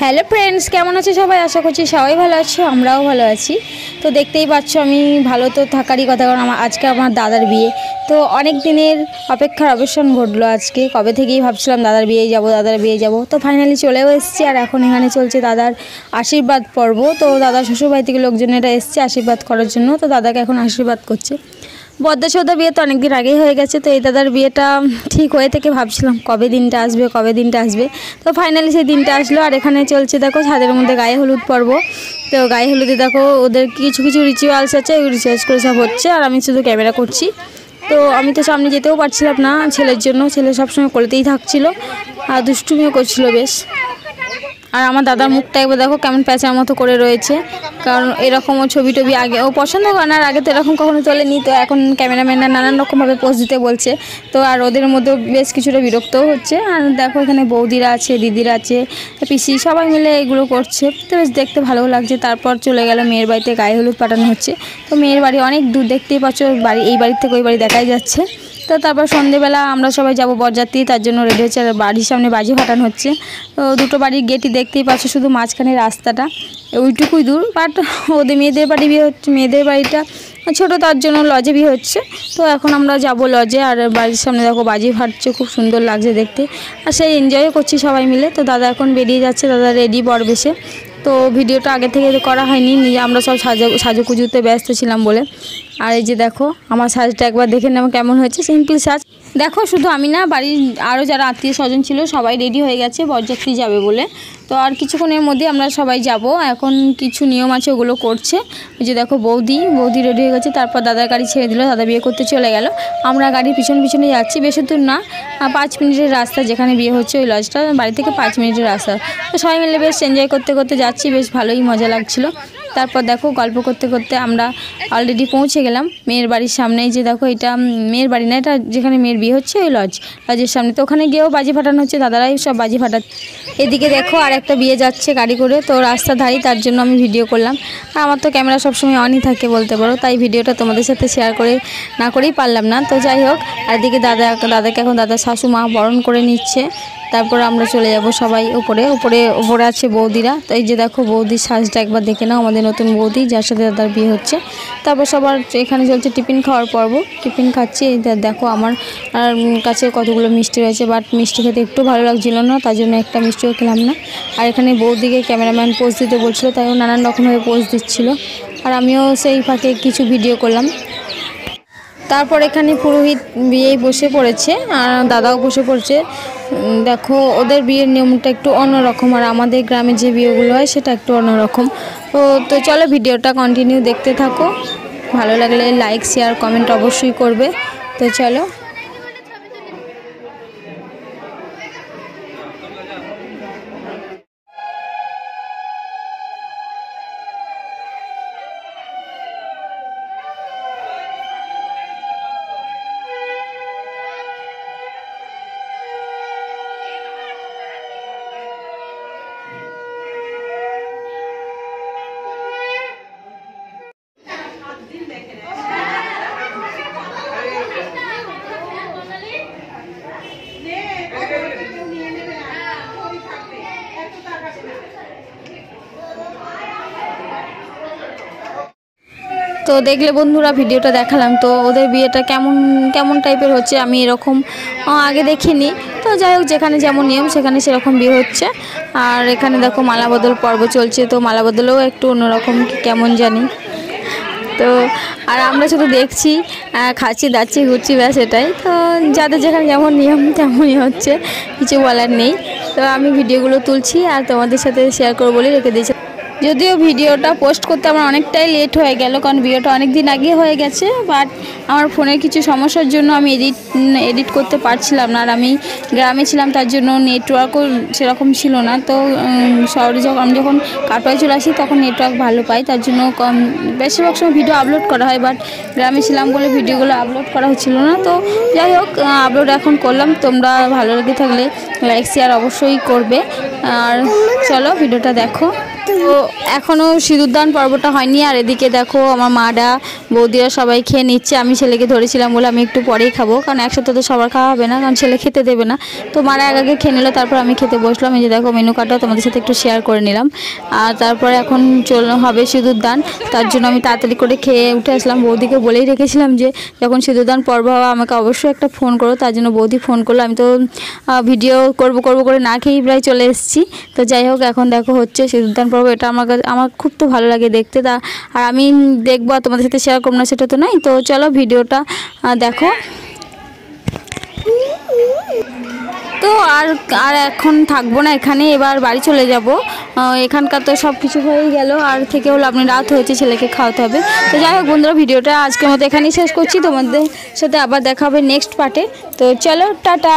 Hello friends, কেমন আছে সবাই? আশা করছি সবাই ভালো আছে, আমরাও ভালো আছি। তো দেখতেই পাচ্ছ আমি ভালো তো থাকারই কথা, কারণ আজকে আমার দাদার বিয়ে। তো অনেক দিনের অপেক্ষার অবসান ঘটলো আজকে। কবে থেকেই ভাবছিলাম দাদার বিয়ে যাব। তো ফাইনালি চলেও এসেছি। আর এখন এখানে চলছে দাদার আশীর্বাদ পর্ব। তো দাদার শ্বশুরবাড়ি থেকে লোকজনেরা এসছে আশীর্বাদ করার জন্য। তো দাদাকে এখন আশীর্বাদ করছে। বদ্দাসৌদার বিয়ে তো অনেক দিন আগেই হয়ে গেছে। তো এই দাদার বিয়েটা ঠিক হয়ে থেকে ভাবছিলাম কবে দিনটা আসবে। তো ফাইনালি সেই দিনটা আসলো। আর এখানে চলছে দেখো ছাদের মধ্যে গায়ে হলুদ পর্ব। তো গায়ে হলুদে দেখো ওদের কিছু রিচুয়ালস আছে, ওই রিচুয়ালস করে সব হচ্ছে। আর আমি শুধু ক্যামেরা করছি। তো আমি তো সামনে যেতেও পারছিলাম না ছেলের জন্য। ছেলে সবসময় কোলেতেই থাকছিল আর দুষ্টুমিও করছিল বেশ। আর আমার দাদার মুখটা একবার দেখো কেমন প্যাঁচার মতো করে রয়েছে, কারণ এরকম ও ছবি টবি আগে ও পছন্দ করে না। আর আগে তো এরকম কখনো তোলেনি। তো এখন ক্যামেরাম্যানরা নানান রকমভাবে পোজ দিতে বলছে। তো আর ওদের মধ্যেও বেশ কিছুটা বিরক্তও হচ্ছে। আর দেখো এখানে বৌদিরা আছে, দিদিরা আছে, পিসি, সবাই মিলে এগুলো করছে। তো বেশ দেখতে ভালোও লাগছে। তারপর চলে গেল মেয়ের বাড়িতে, গায়ে হলুদ পাঠানো হচ্ছে। তো মেয়ের বাড়ি অনেক দূর, দেখতেই পাচ্ছ বাড়ি, এই বাড়ির থেকে ওই বাড়ি দেখাই যাচ্ছে। তো তারপর সন্ধেবেলা আমরা সবাই যাব বরযাত্রী, তার জন্য রেডি হচ্ছে। আর বাড়ির সামনে বাজি ফাটানো হচ্ছে। তো দুটো বাড়ির গেটই দেখতেই পাচ্ছ, শুধু মাঝখানে রাস্তাটা ওইটুকুই দূর। বাট ওদের মেয়েদের বাড়ি বিয়ে হচ্ছে, মেয়েদের বাড়িটা ছোটো, তার জন্য লজে বিয়ে হচ্ছে। তো এখন আমরা যাব লজে। আর বাড়ির সামনে দেখো বাজি ফাটছে, খুব সুন্দর লাগছে দেখতে। আর সেই এনজয়ও করছি সবাই মিলে। তো দাদা এখন বেরিয়ে যাচ্ছে, দাদা রেডি বরবেশে। তো ভিডিওটা আগে থেকে করা হয়নি, আমরা সব সাজুকুজুতে ব্যস্ত ছিলাম বলে। আর এই যে দেখো আমার সাজটা একবার দেখে নেব কেমন হয়েছে, সিম্পল সাজ। দেখো শুধু আমি না, বাড়ির আরও যারা আত্মীয় স্বজন ছিল সবাই রেডি হয়ে গেছে বরযাত্রী যাবে বলে। তো আর কিছুক্ষণের মধ্যে আমরা সবাই যাব। এখন কিছু নিয়ম আছে, ওগুলো করছে। ওই যে দেখো বৌদি রেডি হয়ে গেছে। তারপর দাদার গাড়ি ছেড়ে দিল, দাদা বিয়ে করতে চলে গেল। আমরা গাড়ির পিছনে যাচ্ছি, বেশি দূর না, 5 মিনিটের রাস্তা। যেখানে বিয়ে হচ্ছে ওই লজটা বাড়ি থেকে 5 মিনিটের রাস্তা। তো সবাই মিলে বেশ এনজয় করতে যাচ্ছি, বেশ ভালোই মজা লাগছিল। তারপর দেখো গল্প করতে আমরা অলরেডি পৌঁছে গেলাম মেয়ের বাড়ির সামনেই। যে দেখো এটা মেয়ের বাড়ি না, এটা যেখানে মেয়ের বিয়ে হচ্ছে ওই লজের সামনে। তো ওখানে গিয়েও বাজি ফাটানো হচ্ছে, দাদারাই সব বাজি ফাটাচ্ছে। এদিকে দেখো আর একটা বিয়ে যাচ্ছে গাড়ি করে, তো রাস্তা ধারি, তার জন্য আমি ভিডিও করলাম। আর আমার তো ক্যামেরা সবসময় অনই থাকে বলতে পারো, তাই ভিডিওটা তোমাদের সাথে শেয়ার না করেই পারলাম না। তো যাই হোক, আর এদিকে দাদাকে এখন দাদার শাশুমা বরণ করে নিচ্ছে। তারপর আমরা চলে যাব সবাই উপরে আছে বৌদিরা। তো এই যে দেখো বৌদির সাজটা একবার দেখে নাও, আমাদের নতুন বৌদি যার সাথে দাদার বিয়ে হচ্ছে। তারপর সবার এখানে চলছে টিফিন খাওয়ার পর্ব। টিফিন খাচ্ছি, দেখো আমার কাছে কতগুলো মিষ্টি রয়েছে। বাট মিষ্টি খেতে একটু ভালো লাগছিল না, তার জন্য একটা মিষ্টিও খেলাম না। আর এখানে বৌদিকে ক্যামেরাম্যান পোজ দিতে বলছিল, তাই ও নানান রকমভাবে পোজ দিচ্ছিল। আর আমিও সেই ফাঁকে কিছু ভিডিও করলাম। তারপর এখানে পুরোহিত বিয়েই বসে পড়েছে, আর দাদাও বসে পড়ছে। দেখো ওদের বিয়ের নিয়মটা একটু অন্যরকম, আর আমাদের গ্রামে যে বিয়েগুলো হয় সেটা একটু অন্যরকম। তো চলো ভিডিওটা কন্টিনিউ দেখতে থাকো। ভালো লাগলে লাইক, শেয়ার, কমেন্ট অবশ্যই করবে। তো চলো। তো দেখলে বন্ধুরা ভিডিওটা দেখালাম। তো ওদের বিয়েটা কেমন টাইপের হচ্ছে, আমি এরকম আগে দেখিনি। তো যাই হোক, যেখানে যেমন নিয়ম সেখানে সেরকম বিয়ে হচ্ছে। আর এখানে দেখো মালা বদল পর্ব চলছে। তো মালা বদলেও একটু অন্যরকম কেমন জানি। তো আর আমরা শুধু দেখছি, খাচ্ছি, দাচ্ছি, ঘুরছি, ব্যাস এটাই। তো যাদের যেখানে যেমন নিয়ম তেমনই হচ্ছে, কিছু বলার নেই। তো আমি ভিডিওগুলো তুলছি আর তোমাদের সাথে শেয়ার করবো বলে রেখে দিয়েছি। যদিও ভিডিওটা পোস্ট করতে আমার অনেকটাই লেট হয়ে গেল, কারণ ভিডিওটা অনেক দিন আগে হয়ে গেছে। বাট আমার ফোনের কিছু সমস্যার জন্য আমি এডিট করতে পারছিলাম না। আর আমি গ্রামে ছিলাম, তার জন্য নেটওয়ার্কও সেরকম ছিল না। তো শহরে আমি যখন কাটোয়ায় চলে আসি তখন নেটওয়ার্ক ভালো পাই, তার জন্য বেশিরভাগ সময় ভিডিও আপলোড করা হয়। বাট গ্রামে ছিলাম বলে ভিডিওগুলো আপলোড করা হচ্ছিল না। তো যাই হোক, আপলোড এখন করলাম। তোমরা ভালো লেগে থাকলে লাইক, শেয়ার অবশ্যই করবে। আর চলো ভিডিওটা দেখো। তো এখনও সিঁদুরদান পর্বটা হয়নি। আর এদিকে দেখো আমার মারা বৌদিরা সবাই খেয়ে নিচ্ছে। আমি ছেলেকে ধরেছিলাম বলে আমি একটু পরেই খাবো, কারণ একসাথে তো সবার খাওয়া হবে না, কারণ ছেলে খেতে দেবে না। তো মারা আগে খেয়ে নিল, তারপর আমি খেতে বসলাম। এই যে দেখো মেনু কার্ডটাও তোমাদের সাথে একটু শেয়ার করে নিলাম। আর তারপরে এখন হবে সিঁদুরদান, তার জন্য আমি তাড়াতাড়ি করে খেয়ে উঠে আসলাম। বৌদিকে বলেই রেখেছিলাম যে যখন সিঁদুরদান পর্ব হবে আমাকে অবশ্যই একটা ফোন করো, তার জন্য বৌদি ফোন করলো। আমি তো ভিডিও করব করে না খেয়েই প্রায় চলে এসেছি। তো যাই হোক, এখন দেখো হচ্ছে সিঁদুরদান পর্ব। এটা আমার খুব তো ভালো লাগে দেখতে, আর আমি দেখবো আর তোমাদের সাথে শেয়ার করবো না সেটা তো নয়। তো চলো ভিডিওটা দেখো। তো আর এখন থাকবো না এখানে, এবার বাড়ি চলে যাব। এখানকার তো সব কিছু হয়েই গেল, আর থেকে হলো আপনি রাত হয়েছে, ছেলেকে খাওয়াতে হবে। তো যাই হোক বন্ধুরা, ভিডিওটা আজকের মতো এখানেই শেষ করছি। তোমাদের সাথে আবার দেখা হবে নেক্সট পার্টে। তো চলো টাটা।